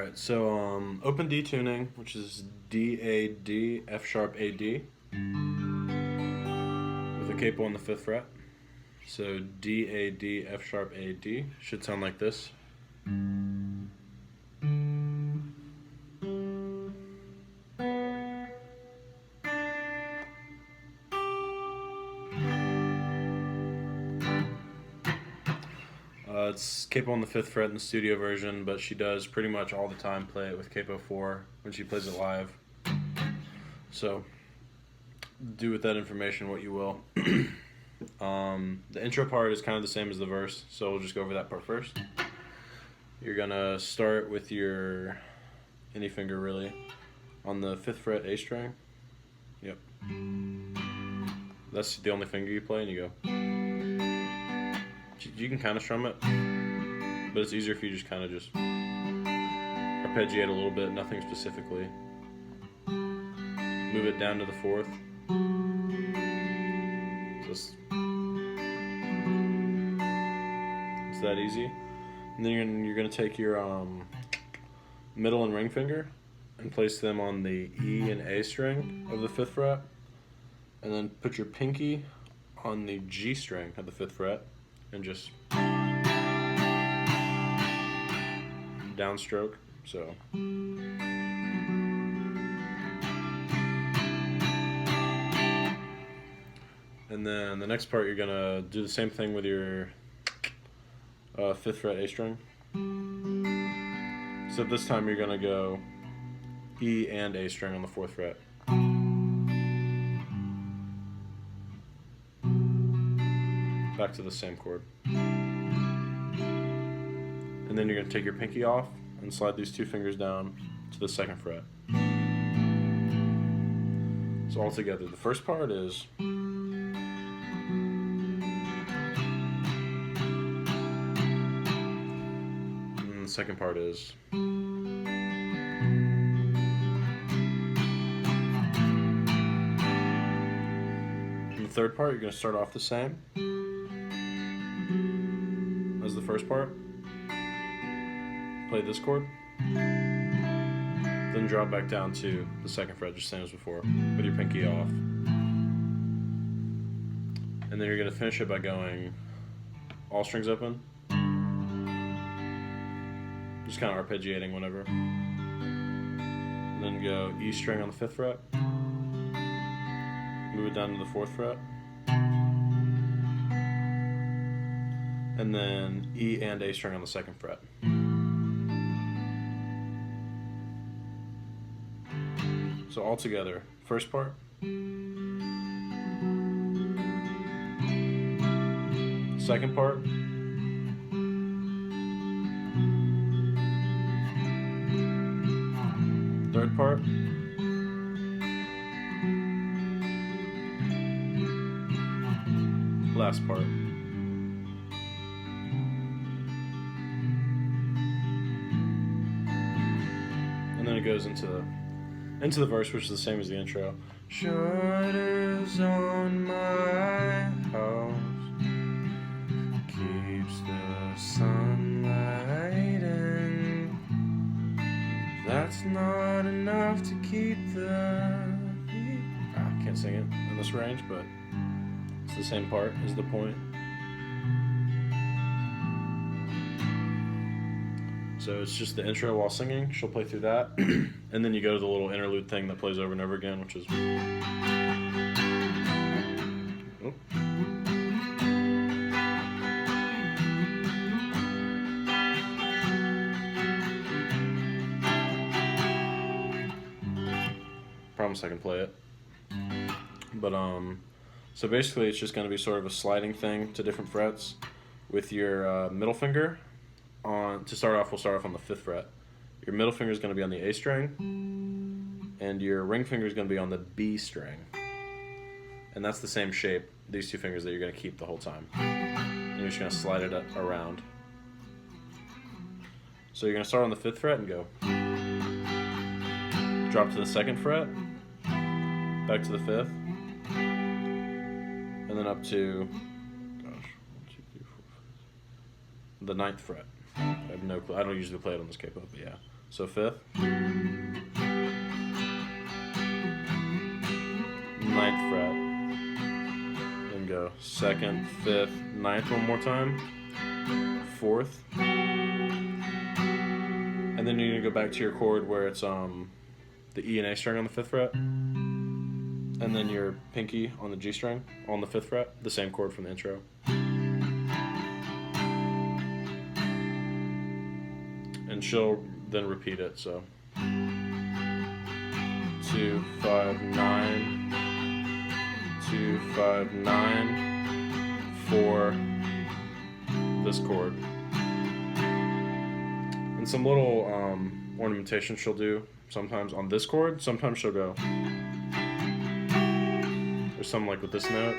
Alright, so open D tuning, which is D, A, D, F sharp, A, D, with a capo on the 5th fret. So D, A, D, F sharp, A, D should sound like this. It's capo on the 5th fret in the studio version, but she does pretty much all the time play it with capo 4 when she plays it live. So do with that information what you will. The intro part is kind of the same as the verse, so we'll just go over that part first. You're gonna start with your any finger really on the 5th fret A string. Yep. That's the only finger you play, and you go. You can kind of strum it, but it's easier if you just kind of just arpeggiate a little bit, nothing specifically. Move it down to the 4th. Just it's that easy. And then you're gonna take your middle and ring finger and place them on the E and A string of the 5th fret, and then put your pinky on the G string of the 5th fret and just downstroke. So and then the next part you're gonna do the same thing with your 5th fret A string. So this time you're gonna go E and A string on the 4th fret. Back to the same chord. And then you're going to take your pinky off and slide these 2 fingers down to the 2nd fret. So all together, the first part is and the second part is and the third part, you're going to start off the same as the first part. Play this chord, then drop back down to the 2nd fret, just same as before, with your pinky off. And then you're going to finish it by going all strings open, just kind of arpeggiating whenever. And then go E string on the 5th fret, move it down to the 4th fret, and then E and A string on the 2nd fret. So all together, first part, second part, third part, last part. And then it goes into the verse, which is the same as the intro. Shutters on my house, keeps the sunlight in. That's not enough to keep the heat. I can't sing it in this range, but it's the same part is the point. So it's just the intro while singing. She'll play through that, and then you go to the little interlude thing that plays over and over again, which is. Oh. Promise I can play it. But so basically it's just going to be sort of a sliding thing to different frets with your middle finger. To start off, we'll start off on the 5th fret. Your middle finger is going to be on the A string, and your ring finger is going to be on the B string. And that's the same shape, these 2 fingers that you're going to keep the whole time. And you're just going to slide it around. So you're going to start on the 5th fret and go. Drop to the 2nd fret, back to the 5th, and then up to, the 9th fret. I have no clue. I don't usually play it on this capo, but yeah. So 5th, 9th fret, then go 2nd, 5th, 9th one more time, 4th, and then you're gonna go back to your chord where it's the E and A string on the 5th fret, and then your pinky on the G string on the 5th fret, the same chord from the intro. And she'll then repeat it, so 2, 5, 9, 2, 5, 9, 4, this chord. And some little ornamentation she'll do sometimes on this chord. Sometimes she'll go, there's something like with this note,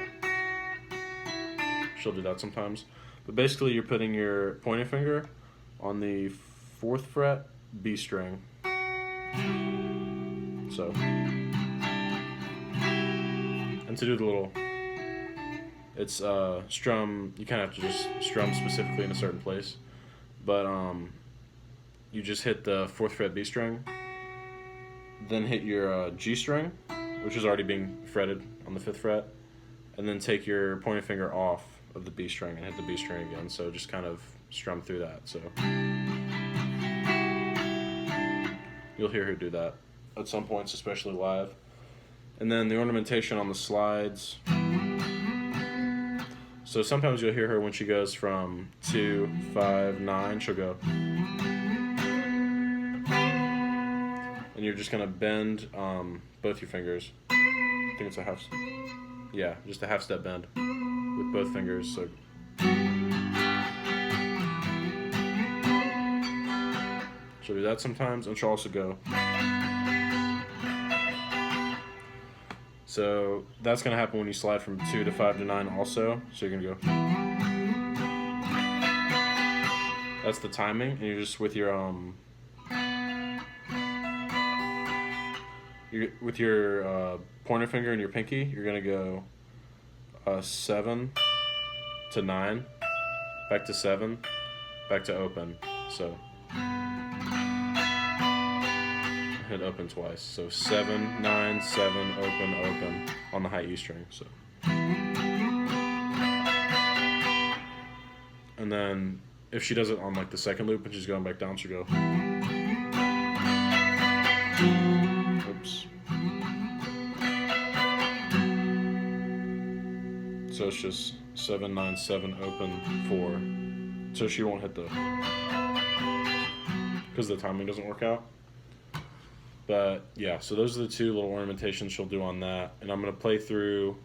she'll do that sometimes. But basically you're putting your pointing finger on the 4th fret B string. So, and to do the little, it's strum, you kind of have to just strum specifically in a certain place, but you just hit the 4th fret B string, then hit your G string, which is already being fretted on the 5th fret, and then take your pointing finger off of the B string and hit the B string again. So just kind of strum through that. So you'll hear her do that at some points, especially live. And then the ornamentation on the slides. So sometimes you'll hear her when she goes from 2, 5, 9, she'll go. And you're just gonna bend both your fingers. I think it's a half, yeah, just a half step bend with both fingers. So she'll do that sometimes, and she'll also go. So that's gonna happen when you slide from 2 to 5 to 9 also. So you're gonna go. That's the timing, and you're just with your pointer finger and your pinky, you're gonna go 7 to 9, back to 7, back to open. So hit open twice. So 7, 9, 7, open, open on the high E string. So, and then if she does it on like the second loop and she's going back down, she'll go. Oops. So it's just 7, 9, 7, open, 4. So she won't hit the, because the timing doesn't work out. But yeah, so those are the two little ornamentations she'll do on that. And I'm going to play through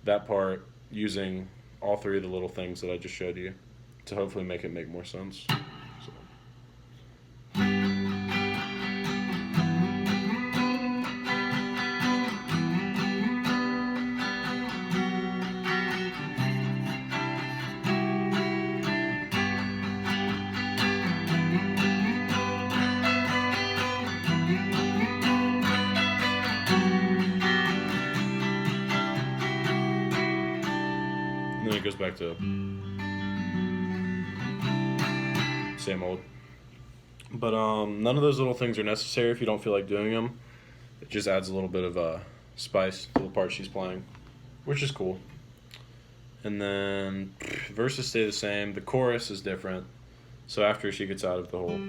that part using all three of the little things that I just showed you to hopefully make it make more sense. So. And then it goes back to same old. But none of those little things are necessary if you don't feel like doing them. It just adds a little bit of spice to the part she's playing, which is cool. And then verses stay the same. The chorus is different. So after she gets out of the whole,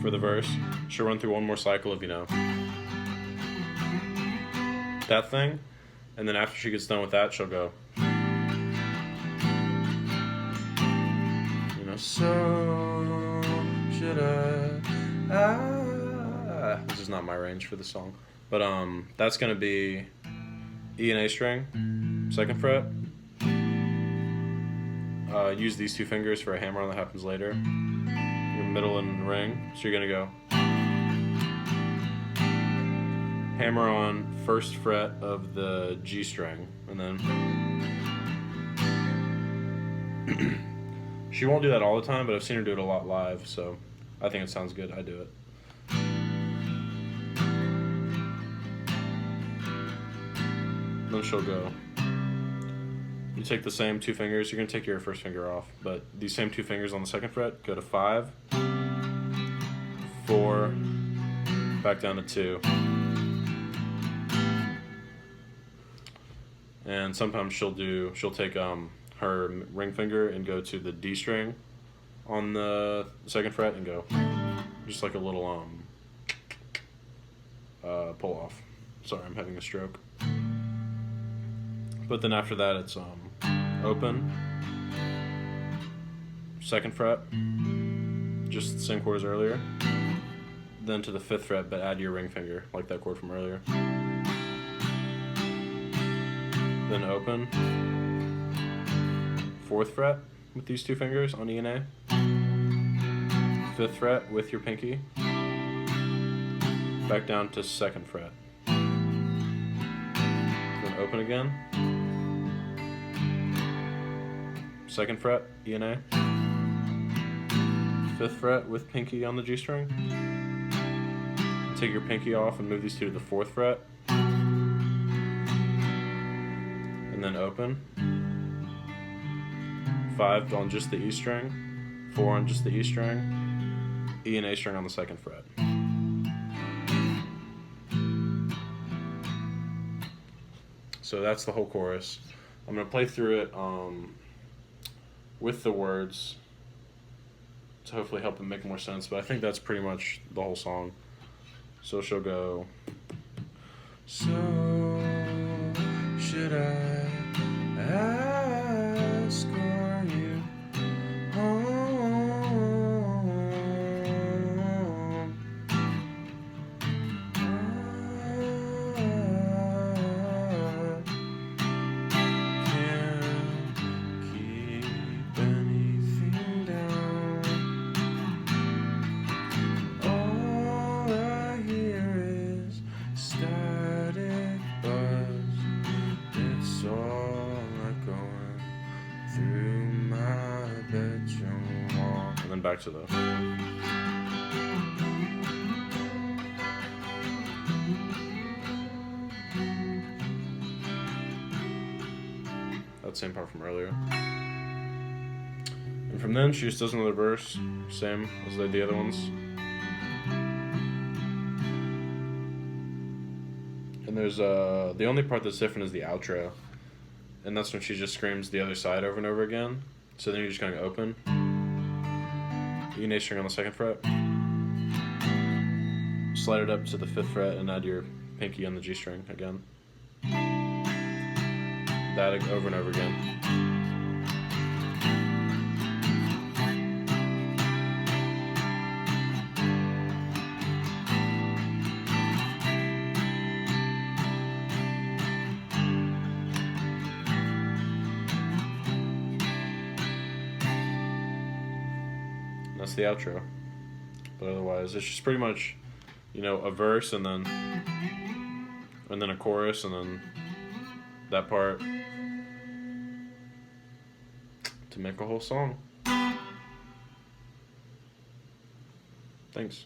for the verse, she'll run through one more cycle of, that thing. And then after she gets done with that, she'll go. So should I? This is not my range for the song, but that's gonna be E and A string, 2nd fret. Use these two fingers for a hammer on that happens later. Your middle and ring, so you're gonna go hammer on 1st fret of the G string, and then. She won't do that all the time, but I've seen her do it a lot live, so I think it sounds good. I do it. Then she'll go you take the same 2 fingers. You're going to take your first finger off, but these same 2 fingers on the 2nd fret go to 5, 4, back down to 2. And sometimes she'll take her ring finger and go to the D string on the 2nd fret and go just like a little pull off. Sorry, I'm having a stroke. But then after that, it's open, 2nd fret, just the same chord as earlier. Then to the 5th fret, but add your ring finger, like that chord from earlier. Then open, 4th fret with these 2 fingers on E and A. 5th fret with your pinky. Back down to 2nd fret. Then open again. 2nd fret, E and A. 5th fret with pinky on the G string. Take your pinky off and move these 2 to the 4th fret. And then open. 5 on just the E string, 4 on just the E string, E and A string on the 2nd fret. So that's the whole chorus. I'm going to play through it with the words to hopefully help it make more sense, but I think that's pretty much the whole song. So she'll go, so should I ask, are you home? I can't keep anything down. All I hear is static buzz. It's all like going through my bedroom wall. And then back to the. That same part from earlier. And from then she just does another verse, same as the other ones. And there's the only part that's different is the outro. And that's when she just screams the other side over and over again. So then you're just going to open. E and A string on the 2nd fret. Slide it up to the 5th fret and add your pinky on the G string again. That over and over again. That's the outro. But otherwise, it's just pretty much, a verse and then a chorus and then that part to make a whole song. Thanks.